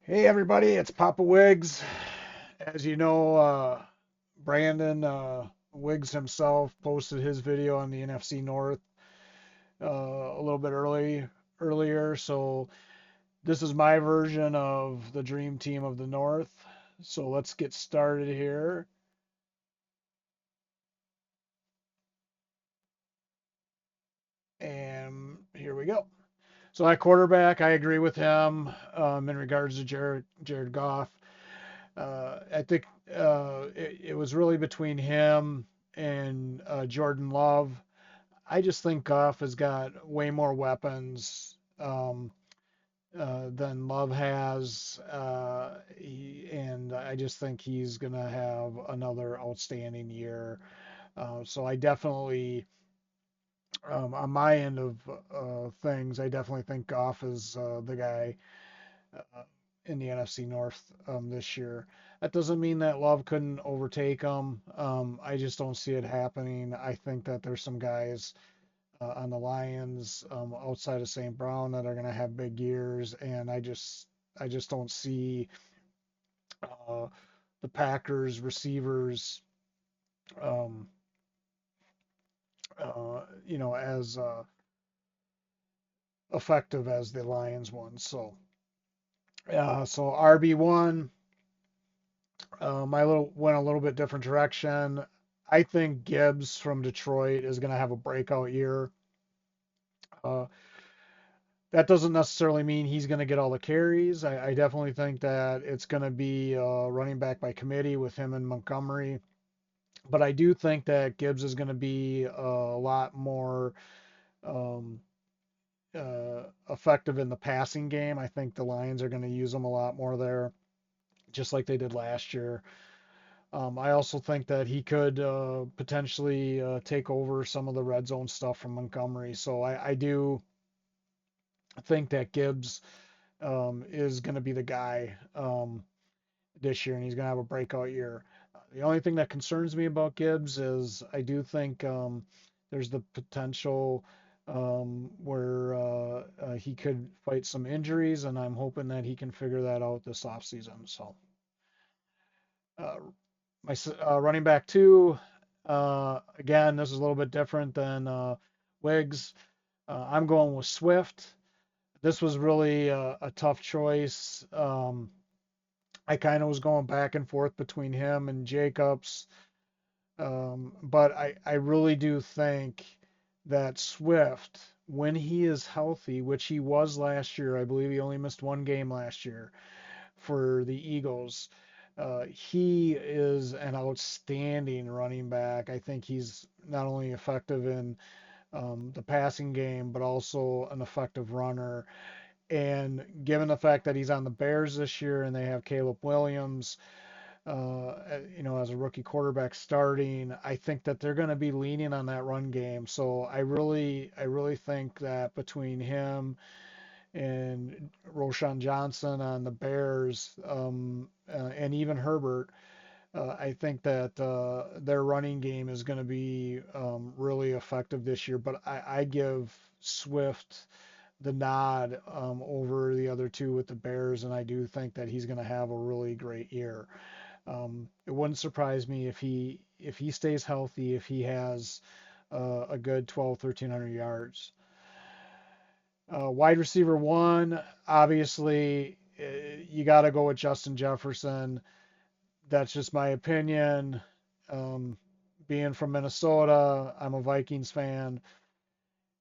Hey everybody, it's Papa Wyggzz. As you know, Brandon Wiggs himself posted his video on the NFC North a little bit earlier. So this is my version of the Dream Team of the North. So let's get started here. And here we go. So at quarterback, I agree with him in regards to Jared Goff. I think it was really between him and Jordan Love. I just think Goff has got way more weapons than Love has, and I just think he's going to have another outstanding year. So I definitely, on my end of things, I definitely think Goff is the guy uh, in the NFC North this year. That doesn't mean that Love couldn't overtake him. I just don't see it happening. I think that there's some guys on the Lions outside of St. Brown that are going to have big years, and I just don't see uh, the Packers receivers, um, as effective as the Lions ones. So RB1, I went a little bit different direction. I think Gibbs from Detroit is going to have a breakout year. Uh, that doesn't necessarily mean he's going to get all the carries. I definitely think that it's going to be running back by committee with him and Montgomery. But I do think that Gibbs is going to be a lot more um, effective in the passing game. I think the Lions are going to use him a lot more there, just like they did last year. I also think that he could potentially take over some of the red zone stuff from Montgomery. So I do think that Gibbs is going to be the guy this year, and he's going to have a breakout year. The only thing that concerns me about Gibbs is I do think there's the potential where he could fight some injuries, and I'm hoping that he can figure that out this offseason. So, uh, my running back two, again, this is a little bit different than Wiggs. I'm going with Swift. This was really a tough choice. I kind of was going back and forth between him and Jacobs. But I really do think that Swift, when he is healthy, which he was last year, I believe he only missed one game last year for the Eagles. He is an outstanding running back. I think he's not only effective in the passing game, but also an effective runner. And given the fact that he's on the Bears this year and they have Caleb Williams, as a rookie quarterback starting, I think that they're going to be leaning on that run game. So I really think that between him and Roshan Johnson on the Bears, and even Herbert, I think that their running game is going to be really effective this year. But I give Swift the nod over the other two with the Bears, and I do think that he's going to have a really great year. It wouldn't surprise me if he stays healthy, if he has a good 12, 1,300 yards. Wide receiver one, obviously, you got to go with Justin Jefferson. That's just my opinion. Um, Being from Minnesota, I'm a Vikings fan.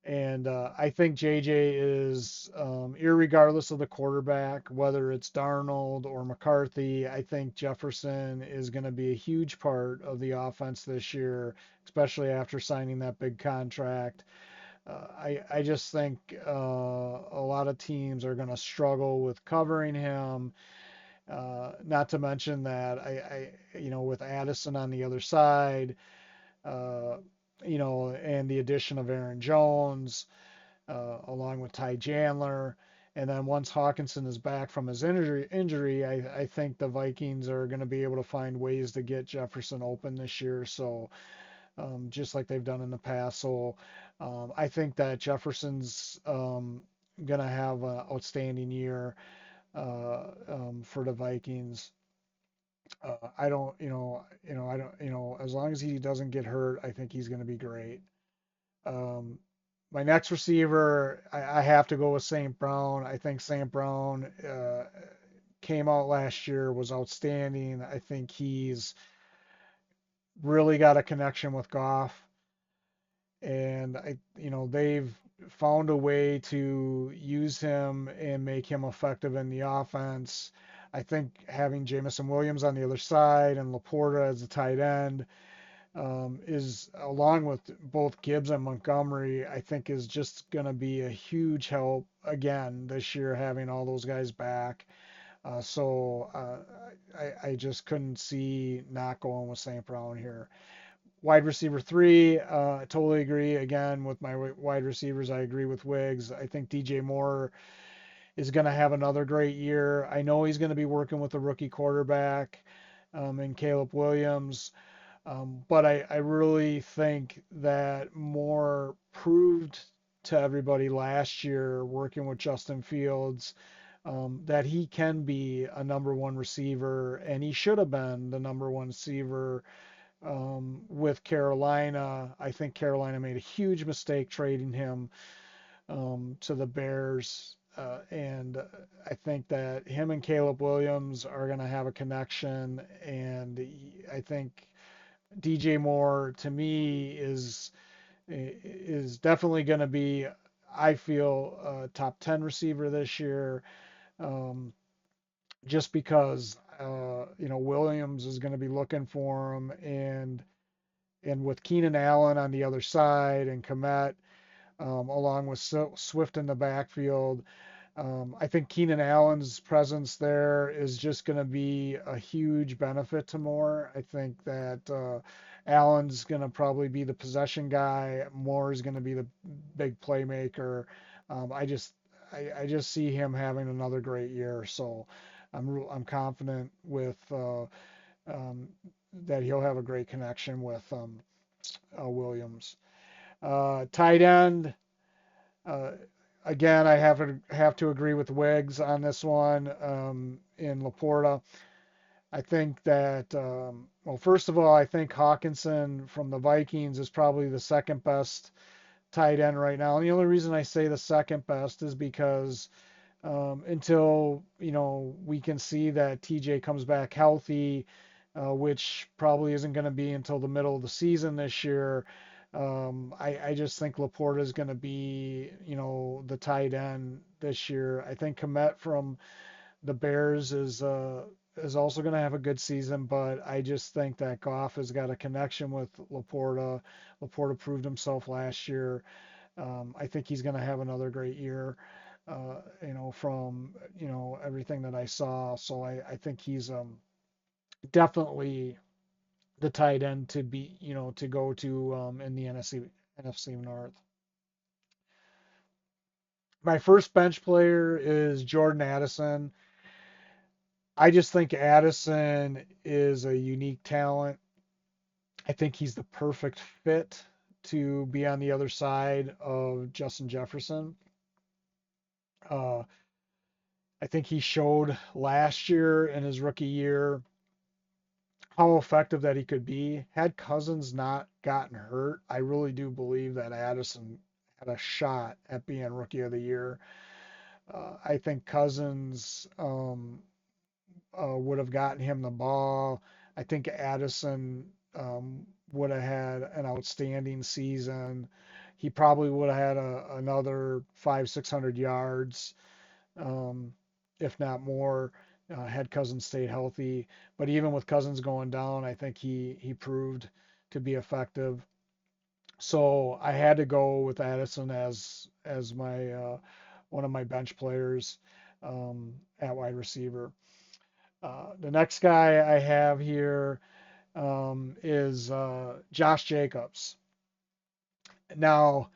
And I think JJ is, irregardless of the quarterback, whether it's Darnold or McCarthy, I think Jefferson is going to be a huge part of the offense this year, especially after signing that big contract. I just think a lot of teams are going to struggle with covering him. Not to mention that with Addison on the other side, uh, and the addition of Aaron Jones along with Ty Chandler. And then once Hawkinson is back from his injury, I think the Vikings are going to be able to find ways to get Jefferson open this year. So just like they've done in the past. So I think that Jefferson's going to have an outstanding year. for the Vikings. I don't, I don't, as long as he doesn't get hurt, I think he's going to be great. Um, my next receiver, I have to go with St. Brown. I think St. Brown came out last year, was outstanding. I think he's really got a connection with Goff, and they've found a way to use him and make him effective in the offense. I think having Jamison Williams on the other side and Laporta as a tight end is, along with both Gibbs and Montgomery, I think is just going to be a huge help again this year, having all those guys back. I just couldn't see not going with St. Brown here. Wide receiver three, I totally agree. Again, with my wide receivers, I agree with Wyggzz. I think DJ Moore is going to have another great year. I know he's going to be working with a rookie quarterback in Caleb Williams. But I really think that Moore proved to everybody last year, working with Justin Fields, that he can be a number one receiver, and he should have been the number one receiver with Carolina. I think Carolina made a huge mistake trading him to the Bears. And I think that him and Caleb Williams are going to have a connection. And I think DJ Moore to me is definitely going to be, I feel, a top 10 receiver this year, um, just because Williams is going to be looking for him, and with Keenan Allen on the other side and Komet, along with Swift in the backfield, I think Keenan Allen's presence there is just going to be a huge benefit to Moore. I think that Allen's going to probably be the possession guy. Moore is going to be the big playmaker. Um, I just I just see him having another great year. So I'm confident with um, that he'll have a great connection with Williams. Tight end. Uh, Again, I have to agree with Wyggzz on this one in Laporta. I think that well, first of all, I think Hawkinson from the Vikings is probably the second best tight end right now. And the only reason I say the second best is because until we can see that TJ comes back healthy, which probably isn't going to be until the middle of the season this year. I just think Laporta is going to be, the tight end this year. I think Komet from the Bears is also going to have a good season, but I just think that Goff has got a connection with Laporta. Laporta proved himself last year. I think he's going to have another great year. From everything that I saw, so I think he's definitely the tight end to be, to go to in the NFC North. My first bench player is Jordan Addison. I just think Addison is a unique talent. I think he's the perfect fit to be on the other side of Justin Jefferson. Uh, I think he showed last year in his rookie year how effective that he could be. Had Cousins not gotten hurt, I really do believe that Addison had a shot at being rookie of the year. I think Cousins would have gotten him the ball. I think Addison would have had an outstanding season. He probably would have had another 500-600 yards, um, if not more, had Cousins stayed healthy. But even with Cousins going down, I think he proved to be effective. So I had to go with Addison as my one of my bench players at wide receiver. The next guy I have here is Josh Jacobs. Now,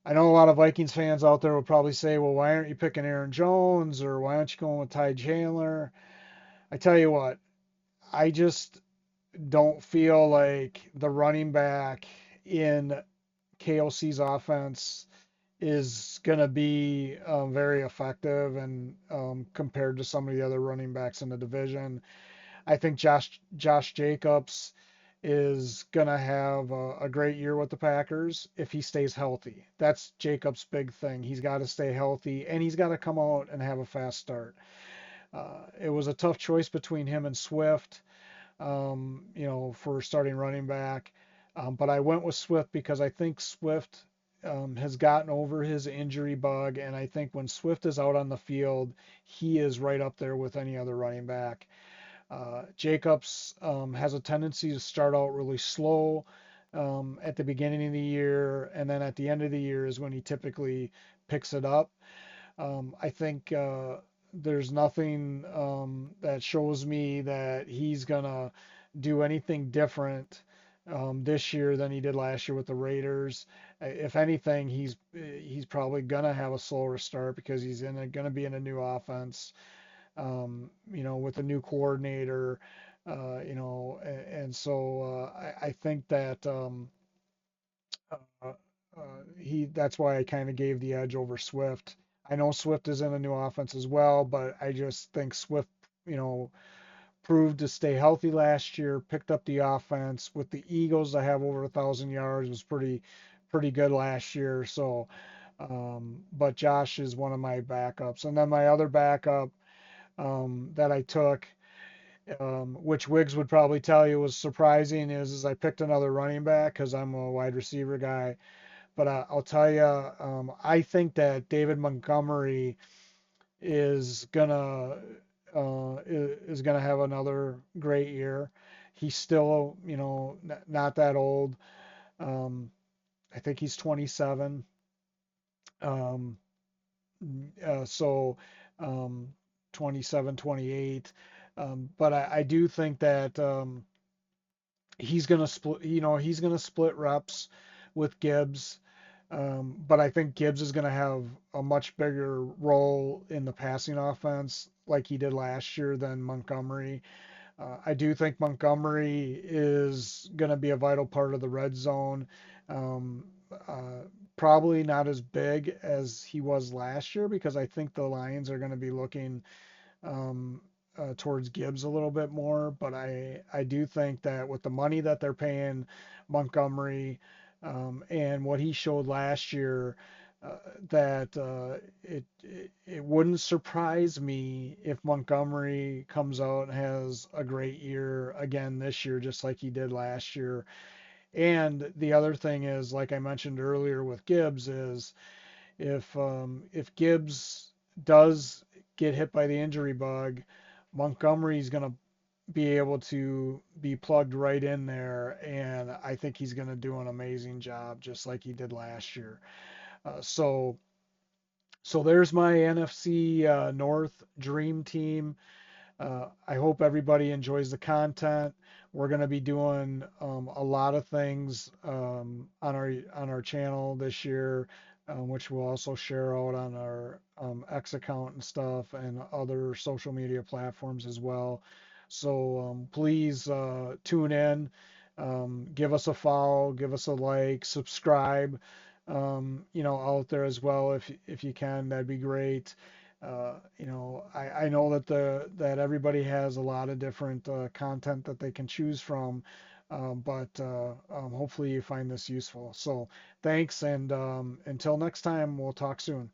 I know a lot of Vikings fans out there will probably say, well, why aren't you picking Aaron Jones or why aren't you going with Ty Chandler? I tell you what, I just don't feel like the running back in KOC's offense is going to be very effective and compared to some of the other running backs in the division. I think Josh Jacobs is going to have a great year with the Packers if he stays healthy. That's Jacobs' big thing. He's got to stay healthy and he's got to come out and have a fast start. It was a tough choice between him and Swift, for starting running back. But I went with Swift because I think Swift has gotten over his injury bug. And I think when Swift is out on the field, he is right up there with any other running back. Jacobs has a tendency to start out really slow at the beginning of the year, and then at the end of the year is when he typically picks it up. I think there's nothing that shows me that he's gonna do anything different this year than he did last year with the Raiders. If anything, he's probably gonna have a slower start because gonna be in a new offense, with a new coordinator, and so I think that uh, he that's why I kind of gave the edge over Swift. I know Swift is in a new offense as well, but I just think Swift, you know, proved to stay healthy last year, picked up the offense with the Eagles to have over 1,000 yards was pretty good last year. So, but Josh is one of my backups, and then my other backup that I took, which Wiggs would probably tell you was surprising, is I picked another running back because I'm a wide receiver guy. But I'll tell you, I think that David Montgomery is gonna is gonna have another great year. He's still, not that old. Um, I think he's 27. Um, so um, 27, 28. But I do think that he's gonna split reps with Gibbs. But I think Gibbs is going to have a much bigger role in the passing offense like he did last year than Montgomery. I do think Montgomery is going to be a vital part of the red zone. Um, Probably not as big as he was last year because I think the Lions are going to be looking um, towards Gibbs a little bit more. But I do think that with the money that they're paying Montgomery and what he showed last year, that it wouldn't surprise me if Montgomery comes out and has a great year again this year, just like he did last year. And the other thing is, like I mentioned earlier with Gibbs, is if Gibbs does get hit by the injury bug, Montgomery's going to be able to be plugged right in there, and I think he's going to do an amazing job, just like he did last year. So there's my NFC North Dream Team. I hope everybody enjoys the content. We're going to be doing a lot of things on our channel this year, which we'll also share out on our X account and stuff, and other social media platforms as well. So please tune in, give us a follow, give us a like, subscribe, out there as well if you can. That'd be great. I know that everybody has a lot of different content that they can choose from, but hopefully you find this useful. So thanks, and until next time, we'll talk soon.